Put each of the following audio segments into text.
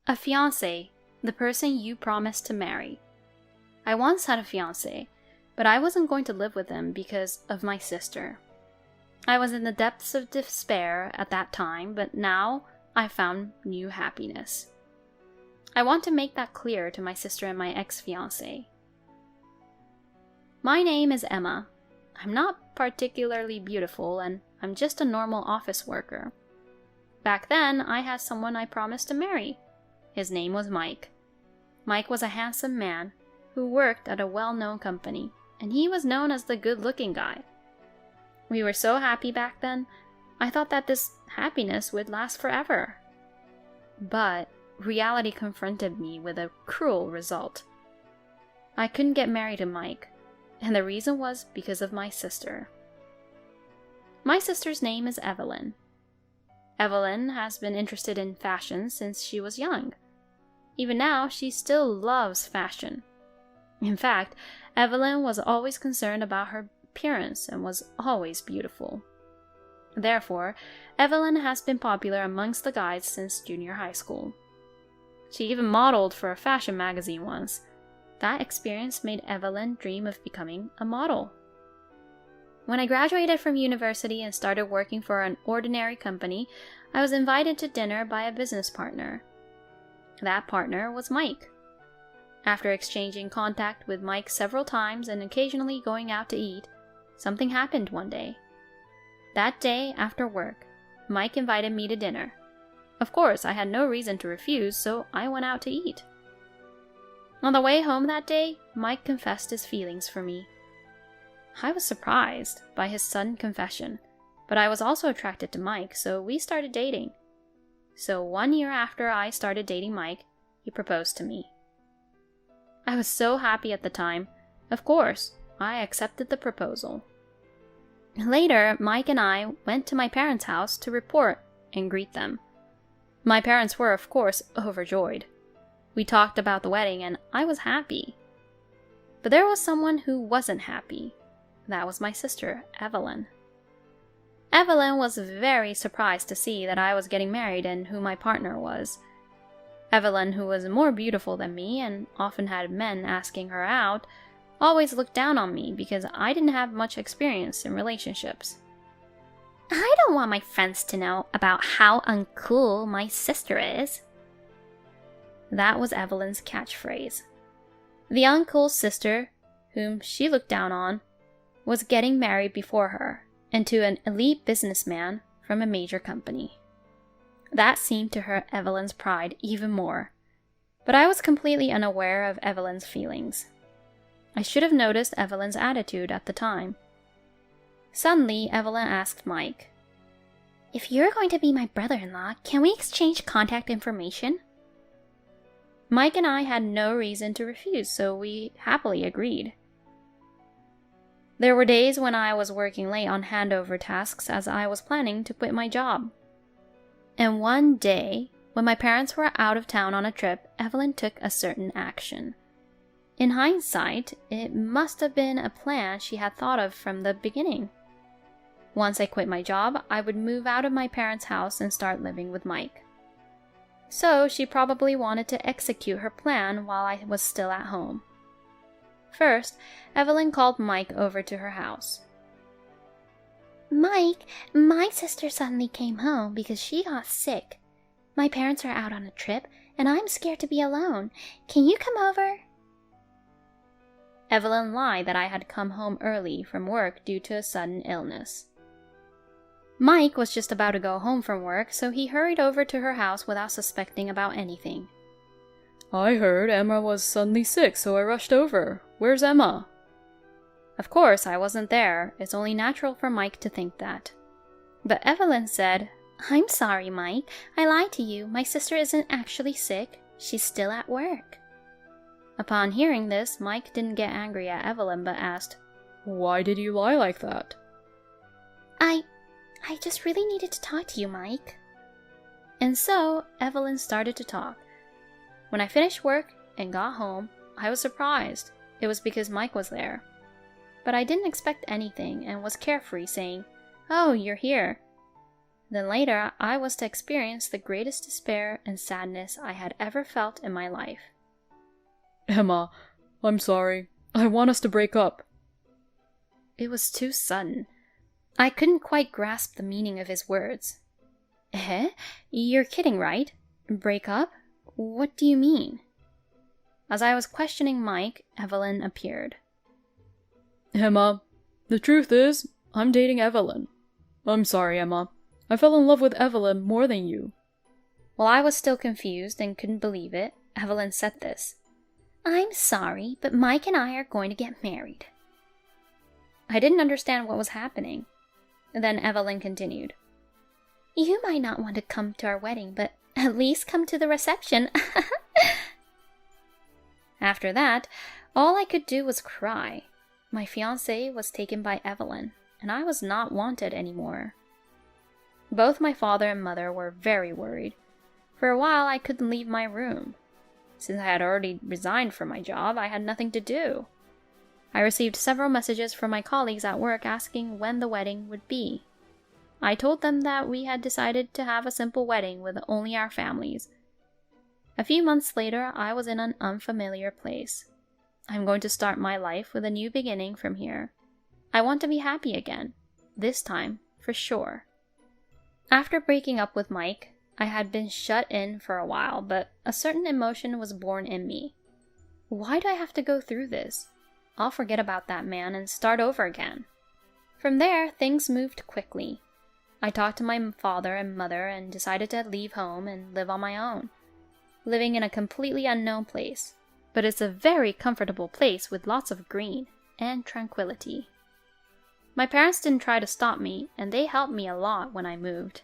A fiancé, the person you promised to marry. I once had a fiancé, but I wasn't going to live with him because of my sister. I was in the depths of despair at that time, but now I found new happiness. I want to make that clear to my sister and my ex-fiancé. My name is Emma. I'm not particularly beautiful, and I'm just a normal office worker. Back then, I had someone I promised to marry. His name was Mike. Mike was a handsome man who worked at a well-known company, and he was known as the good-looking guy. We were so happy back then, I thought that this happiness would last forever. But reality confronted me with a cruel result. I couldn't get married to Mike, and the reason was because of my sister. My sister's name is Evelyn. Evelyn has been interested in fashion since she was young. Even now, she still loves fashion. In fact, Evelyn was always concerned about her appearance and was always beautiful. Therefore, Evelyn has been popular amongst the guys since junior high school. She even modeled for a fashion magazine once. That experience made Evelyn dream of becoming a model. When I graduated from university and started working for an ordinary company, I was invited to dinner by a business partner. That partner was Mike. After exchanging contact with Mike several times and occasionally going out to eat, something happened one day. That day, after work, Mike invited me to dinner. Of course, I had no reason to refuse, so I went out to eat. On the way home that day, Mike confessed his feelings for me. I was surprised by his sudden confession, but I was also attracted to Mike, so we started dating. So 1 year after I started dating Mike, he proposed to me. I was so happy at the time. Of course, I accepted the proposal. Later, Mike and I went to my parents' house to report and greet them. My parents were, of course, overjoyed. We talked about the wedding and I was happy. But there was someone who wasn't happy. That was my sister, Evelyn. Evelyn was very surprised to see that I was getting married and who my partner was. Evelyn, who was more beautiful than me and often had men asking her out, always looked down on me because I didn't have much experience in relationships. I don't want my friends to know about how uncool my sister is. That was Evelyn's catchphrase. The uncool sister, whom she looked down on, was getting married before her, and to an elite businessman from a major company. That seemed to hurt Evelyn's pride even more, but I was completely unaware of Evelyn's feelings. I should have noticed Evelyn's attitude at the time. Suddenly, Evelyn asked Mike, "If you're going to be my brother-in-law, can we exchange contact information?" Mike and I had no reason to refuse, so we happily agreed. There were days when I was working late on handover tasks as I was planning to quit my job. And one day, when my parents were out of town on a trip, Evelyn took a certain action. In hindsight, it must have been a plan she had thought of from the beginning. Once I quit my job, I would move out of my parents' house and start living with Mike. So she probably wanted to execute her plan while I was still at home. First, Evelyn called Mike over to her house. "Mike, my sister suddenly came home because she got sick. My parents are out on a trip, and I'm scared to be alone. Can you come over?" Evelyn lied that I had come home early from work due to a sudden illness. Mike was just about to go home from work, so he hurried over to her house without suspecting about anything. "I heard Emma was suddenly sick, so I rushed over. Where's Emma?" Of course, I wasn't there. It's only natural for Mike to think that. But Evelyn said, "I'm sorry, Mike. I lied to you. My sister isn't actually sick. She's still at work." Upon hearing this, Mike didn't get angry at Evelyn but asked, "Why did you lie like that?" I just really needed to talk to you, Mike." And so, Evelyn started to talk. When I finished work and got home, I was surprised. It was because Mike was there. But I didn't expect anything and was carefree, saying, "Oh, you're here." Then later, I was to experience the greatest despair and sadness I had ever felt in my life. Emma, I'm sorry. I want us to break up. It was too sudden. I couldn't quite grasp the meaning of his words. Eh? You're kidding, right? Break up? What do you mean? As I was questioning Mike, Evelyn appeared. Emma, the truth is, I'm dating Evelyn. I'm sorry, Emma. I fell in love with Evelyn more than you. While I was still confused and couldn't believe it, Evelyn said this. I'm sorry, but Mike and I are going to get married. I didn't understand what was happening. Then Evelyn continued. You might not want to come to our wedding, but at least come to the reception. After that, all I could do was cry. My fiancé was taken by Evelyn, and I was not wanted anymore. Both my father and mother were very worried. For a while, I couldn't leave my room. Since I had already resigned from my job, I had nothing to do. I received several messages from my colleagues at work asking when the wedding would be. I told them that we had decided to have a simple wedding with only our families. A few months later, I was in an unfamiliar place. I'm going to start my life with a new beginning from here. I want to be happy again. This time, for sure. After breaking up with Mike, I had been shut in for a while, but a certain emotion was born in me. Why do I have to go through this? I'll forget about that man and start over again. From there, things moved quickly. I talked to my father and mother and decided to leave home and live on my own, living in a completely unknown place. But it's a very comfortable place with lots of green and tranquility. My parents didn't try to stop me, and they helped me a lot when I moved.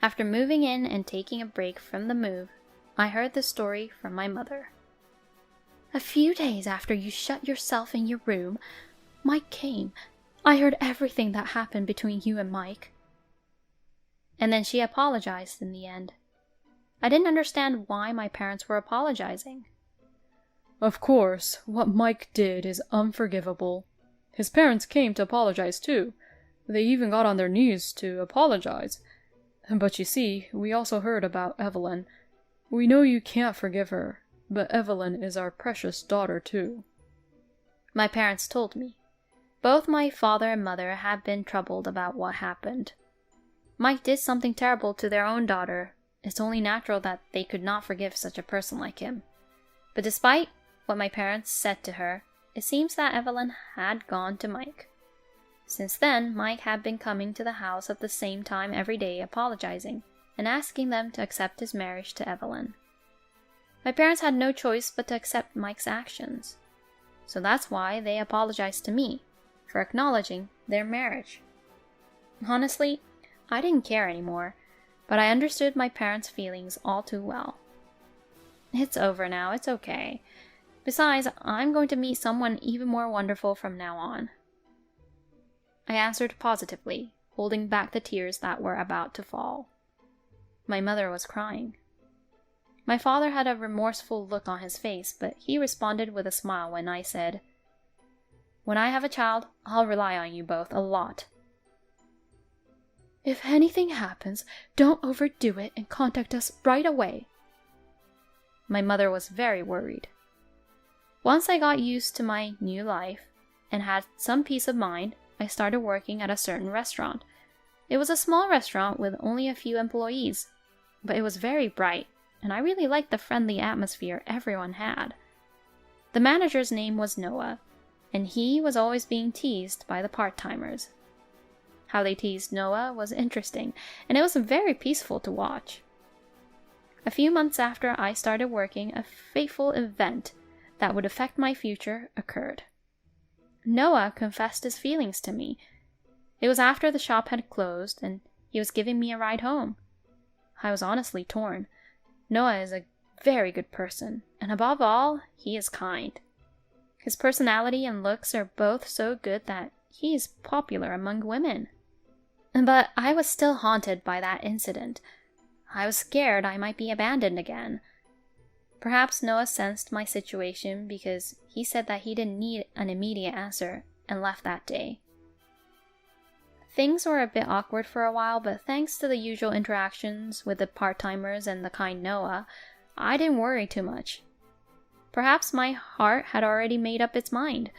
After moving in and taking a break from the move, I heard the story from my mother. A few days after you shut yourself in your room, Mike came. I heard everything that happened between you and Mike. And then she apologized in the end. I didn't understand why my parents were apologizing. Of course, what Mike did is unforgivable. His parents came to apologize too. They even got on their knees to apologize. But you see, we also heard about Evelyn. We know you can't forgive her, but Evelyn is our precious daughter too. My parents told me. Both my father and mother had been troubled about what happened. Mike did something terrible to their own daughter. It's only natural that they could not forgive such a person like him. But despite what my parents said to her, it seems that Evelyn had gone to Mike. Since then, Mike had been coming to the house at the same time every day apologizing and asking them to accept his marriage to Evelyn. My parents had no choice but to accept Mike's actions. So that's why they apologized to me for acknowledging their marriage. Honestly, I didn't care anymore, but I understood my parents' feelings all too well. It's over now, it's okay. Besides, I'm going to meet someone even more wonderful from now on. I answered positively, holding back the tears that were about to fall. My mother was crying. My father had a remorseful look on his face, but he responded with a smile when I said, When I have a child, I'll rely on you both a lot. If anything happens, don't overdo it and contact us right away. My mother was very worried. Once I got used to my new life and had some peace of mind, I started working at a certain restaurant. It was a small restaurant with only a few employees, but it was very bright, and I really liked the friendly atmosphere everyone had. The manager's name was Noah, and he was always being teased by the part-timers. How they teased Noah was interesting, and it was very peaceful to watch. A few months after I started working, a fateful event that would affect my future occurred. Noah confessed his feelings to me. It was after the shop had closed, and he was giving me a ride home. I was honestly torn. Noah is a very good person, and above all, he is kind. His personality and looks are both so good that he is popular among women. But I was still haunted by that incident. I was scared I might be abandoned again. Perhaps Noah sensed my situation because he said that he didn't need an immediate answer and left that day. Things were a bit awkward for a while, but thanks to the usual interactions with the part-timers and the kind Noah, I didn't worry too much. Perhaps my heart had already made up its mind.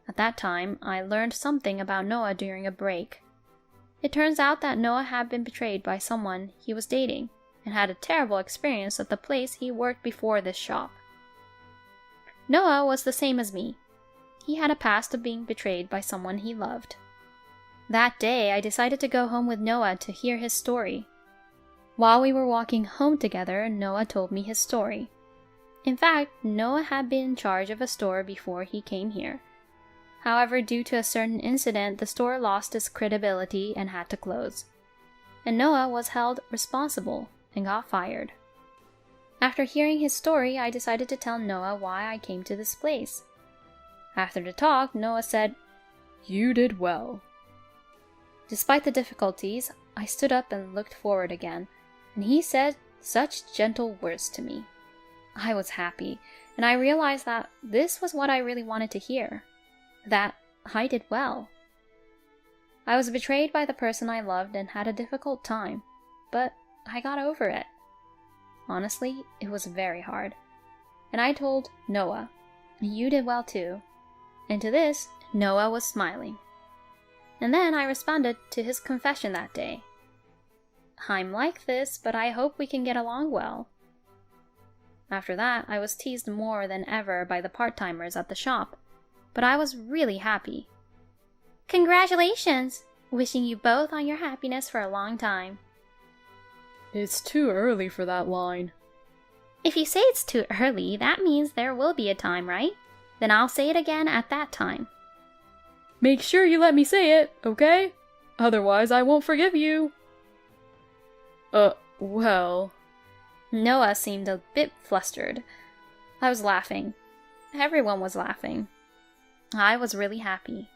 At that time, I learned something about Noah during a break. It turns out that Noah had been betrayed by someone he was dating and had a terrible experience at the place he worked before this shop. Noah was the same as me. He had a past of being betrayed by someone he loved. That day, I decided to go home with Noah to hear his story. While we were walking home together, Noah told me his story. In fact, Noah had been in charge of a store before he came here. However, due to a certain incident, the store lost its credibility and had to close. And Noah was held responsible and got fired. After hearing his story, I decided to tell Noah why I came to this place. After the talk, Noah said, "You did well." Despite the difficulties, I stood up and looked forward again, and he said such gentle words to me. I was happy, and I realized that this was what I really wanted to hear. That I did well. I was betrayed by the person I loved and had a difficult time, but I got over it. Honestly, it was very hard. And I told Noah, "You did well too." And to this, Noah was smiling. And then I responded to his confession that day. "I'm like this, but I hope we can get along well." After that, I was teased more than ever by the part-timers at the shop, but I was really happy. "Congratulations! Wishing you both on your happiness for a long time." It's too early for that line. "If you say it's too early, that means there will be a time, right? Then I'll say it again at that time." Make sure you let me say it, okay? Otherwise I won't forgive you. Well... Noah seemed a bit flustered. I was laughing. Everyone was laughing. I was really happy.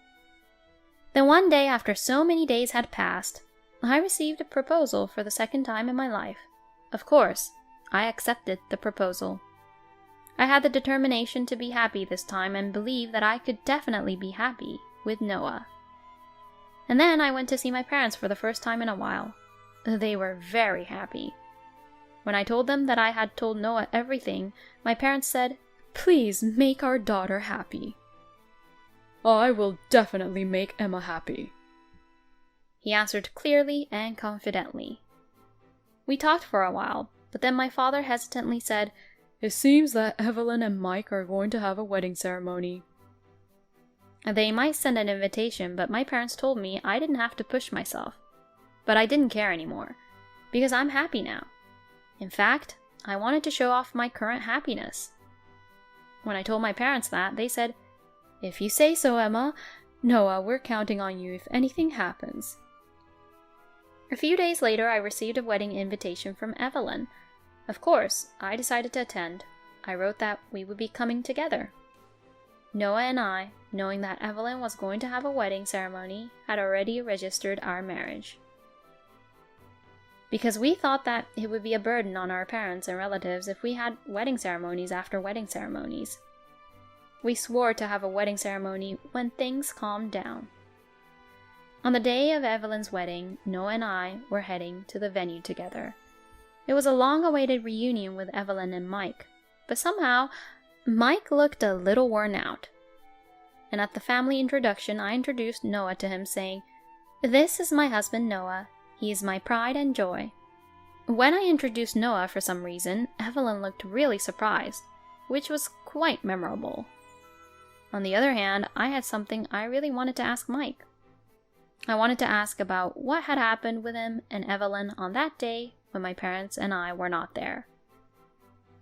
Then one day, after so many days had passed, I received a proposal for the second time in my life. Of course, I accepted the proposal. I had the determination to be happy this time and believed that I could definitely be happy with Noah. And then I went to see my parents for the first time in a while. They were very happy. When I told them that I had told Noah everything, my parents said, "Please make our daughter happy." "I will definitely make Emma happy," he answered clearly and confidently. We talked for a while, but then my father hesitantly said, "It seems that Evelyn and Mike are going to have a wedding ceremony." They might send an invitation, but my parents told me I didn't have to push myself. But I didn't care anymore, because I'm happy now. In fact, I wanted to show off my current happiness. When I told my parents that, they said, "If you say so, Emma. Noah, we're counting on you if anything happens." A few days later, I received a wedding invitation from Evelyn. Of course, I decided to attend. I wrote that we would be coming together. Noah and I, knowing that Evelyn was going to have a wedding ceremony, had already registered our marriage. Because we thought that it would be a burden on our parents and relatives if we had wedding ceremonies after wedding ceremonies. We swore to have a wedding ceremony when things calmed down. On the day of Evelyn's wedding, Noah and I were heading to the venue together. It was a long-awaited reunion with Evelyn and Mike, but somehow, Mike looked a little worn out. And at the family introduction, I introduced Noah to him, saying, "This is my husband Noah. He is my pride and joy." When I introduced Noah for some reason, Evelyn looked really surprised, which was quite memorable. On the other hand, I had something I really wanted to ask Mike. I wanted to ask about what had happened with him and Evelyn on that day when my parents and I were not there.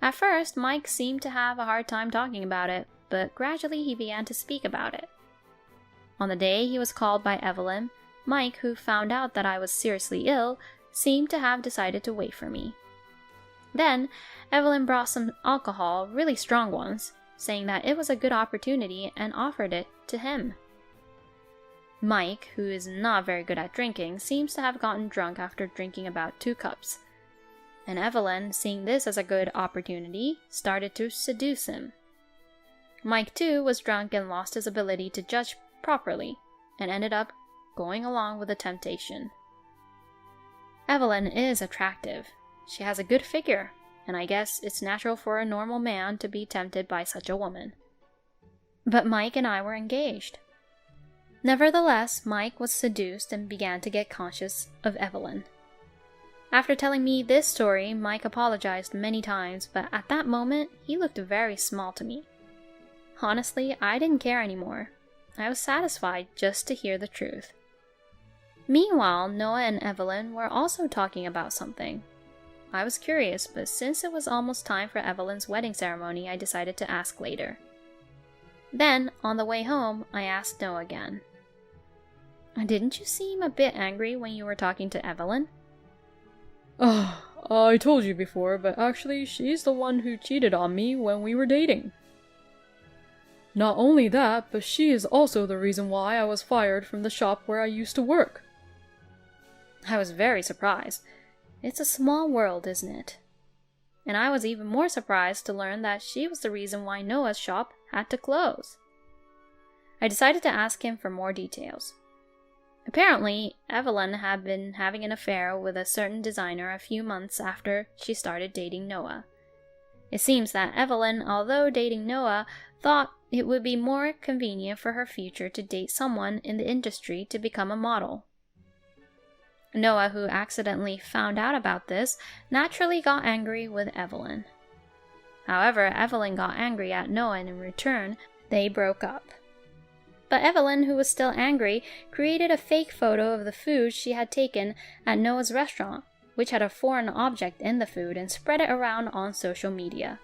At first, Mike seemed to have a hard time talking about it, but gradually he began to speak about it. On the day he was called by Evelyn, Mike, who found out that I was seriously ill, seemed to have decided to wait for me. Then, Evelyn brought some alcohol, really strong ones, saying that it was a good opportunity and offered it to him. Mike, who is not very good at drinking, seems to have gotten drunk after drinking about 2 cups. And Evelyn, seeing this as a good opportunity, started to seduce him. Mike, too, was drunk and lost his ability to judge properly, and ended up going along with the temptation. Evelyn is attractive. She has a good figure, and I guess it's natural for a normal man to be tempted by such a woman. But Mike and I were engaged. Nevertheless, Mike was seduced and began to get conscious of Evelyn. After telling me this story, Mike apologized many times, but at that moment, he looked very small to me. Honestly, I didn't care anymore. I was satisfied just to hear the truth. Meanwhile, Noah and Evelyn were also talking about something. I was curious, but since it was almost time for Evelyn's wedding ceremony, I decided to ask later. Then, on the way home, I asked Noah again. Didn't you seem a bit angry when you were talking to Evelyn? I told you before, but actually she's the one who cheated on me when we were dating. Not only that, but she is also the reason why I was fired from the shop where I used to work. I was very surprised. It's a small world, isn't it? And I was even more surprised to learn that she was the reason why Noah's shop had to close. I decided to ask him for more details. Apparently, Evelyn had been having an affair with a certain designer a few months after she started dating Noah. It seems that Evelyn, although dating Noah, thought it would be more convenient for her future to date someone in the industry to become a model. Noah, who accidentally found out about this, naturally got angry with Evelyn. However, Evelyn got angry at Noah, and in return, they broke up. But Evelyn, who was still angry, created a fake photo of the food she had taken at Noah's restaurant, which had a foreign object in the food, and spread it around on social media.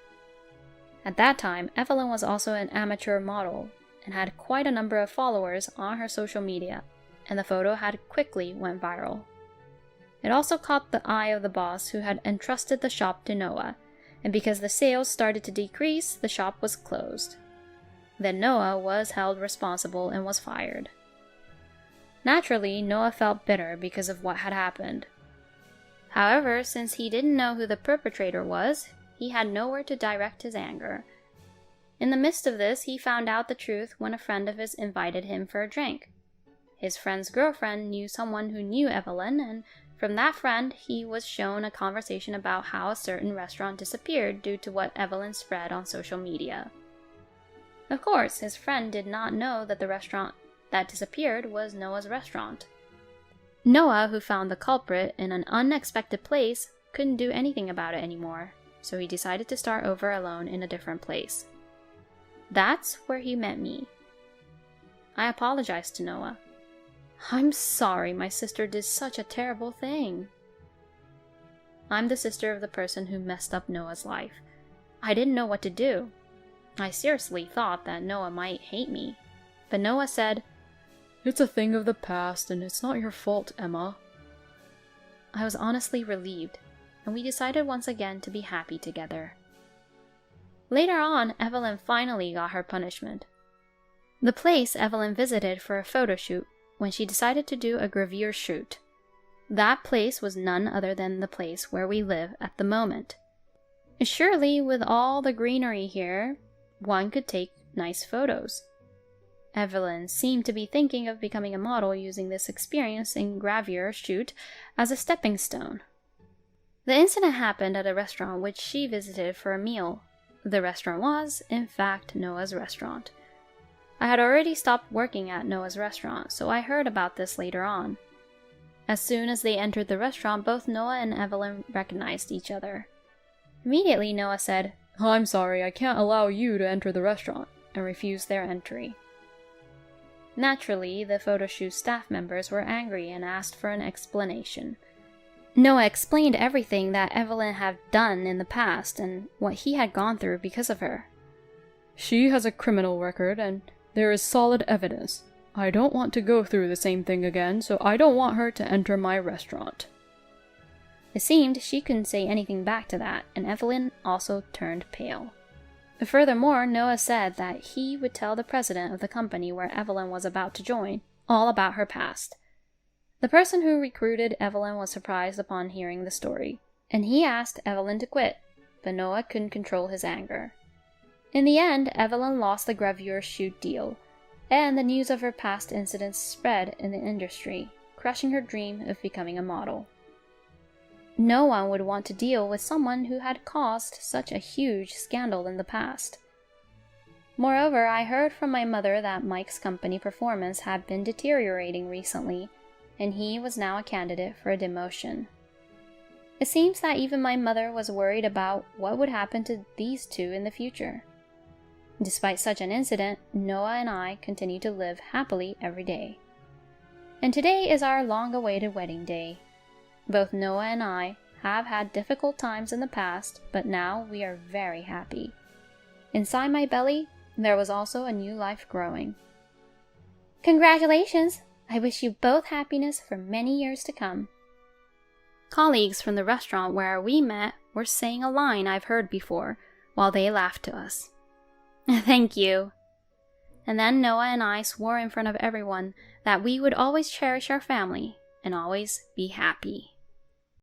At that time, Evelyn was also an amateur model and had quite a number of followers on her social media, and the photo had quickly went viral. It also caught the eye of the boss who had entrusted the shop to Noah, and because the sales started to decrease, the shop was closed. Then Noah was held responsible and was fired. Naturally, Noah felt bitter because of what had happened. However, since he didn't know who the perpetrator was, he had nowhere to direct his anger. In the midst of this, he found out the truth when a friend of his invited him for a drink. His friend's girlfriend knew someone who knew Evelyn, and from that friend, he was shown a conversation about how a certain restaurant disappeared due to what Evelyn spread on social media. Of course, his friend did not know that the restaurant that disappeared was Noah's restaurant. Noah, who found the culprit in an unexpected place, couldn't do anything about it anymore, so he decided to start over alone in a different place. That's where he met me. I apologized to Noah. I'm sorry my sister did such a terrible thing. I'm the sister of the person who messed up Noah's life. I didn't know what to do. I seriously thought that Noah might hate me, but Noah said, It's a thing of the past, and it's not your fault, Emma. I was honestly relieved, and we decided once again to be happy together. Later on, Evelyn finally got her punishment. The place Evelyn visited for a photo shoot when she decided to do a gravure shoot. That place was none other than the place where we live at the moment. Surely, with all the greenery here, one could take nice photos. Evelyn seemed to be thinking of becoming a model using this experience in gravure shoot as a stepping stone. The incident happened at a restaurant which she visited for a meal. The restaurant was, in fact, Noah's restaurant. I had already stopped working at Noah's restaurant, so I heard about this later on. As soon as they entered the restaurant, both Noah and Evelyn recognized each other. Immediately, Noah said, I'm sorry, I can't allow you to enter the restaurant, and refused their entry. Naturally, the photo shoot staff members were angry and asked for an explanation. Noah explained everything that Evelyn had done in the past and what he had gone through because of her. She has a criminal record, and there is solid evidence. I don't want to go through the same thing again, so I don't want her to enter my restaurant. It seemed she couldn't say anything back to that, and Evelyn also turned pale. Furthermore, Noah said that he would tell the president of the company where Evelyn was about to join all about her past. The person who recruited Evelyn was surprised upon hearing the story, and he asked Evelyn to quit, but Noah couldn't control his anger. In the end, Evelyn lost the gravure shoot deal, and the news of her past incidents spread in the industry, crushing her dream of becoming a model. No one would want to deal with someone who had caused such a huge scandal in the past. Moreover, I heard from my mother that Mike's company performance had been deteriorating recently, and he was now a candidate for a demotion. It seems that even my mother was worried about what would happen to these two in the future. Despite such an incident, Noah and I continue to live happily every day. And today is our long-awaited wedding day. Both Noah and I have had difficult times in the past, but now we are very happy. Inside my belly, there was also a new life growing. Congratulations! I wish you both happiness for many years to come. Colleagues from the restaurant where we met were saying a line I've heard before, while they laughed to us. Thank you. And then Noah and I swore in front of everyone that we would always cherish our family and always be happy.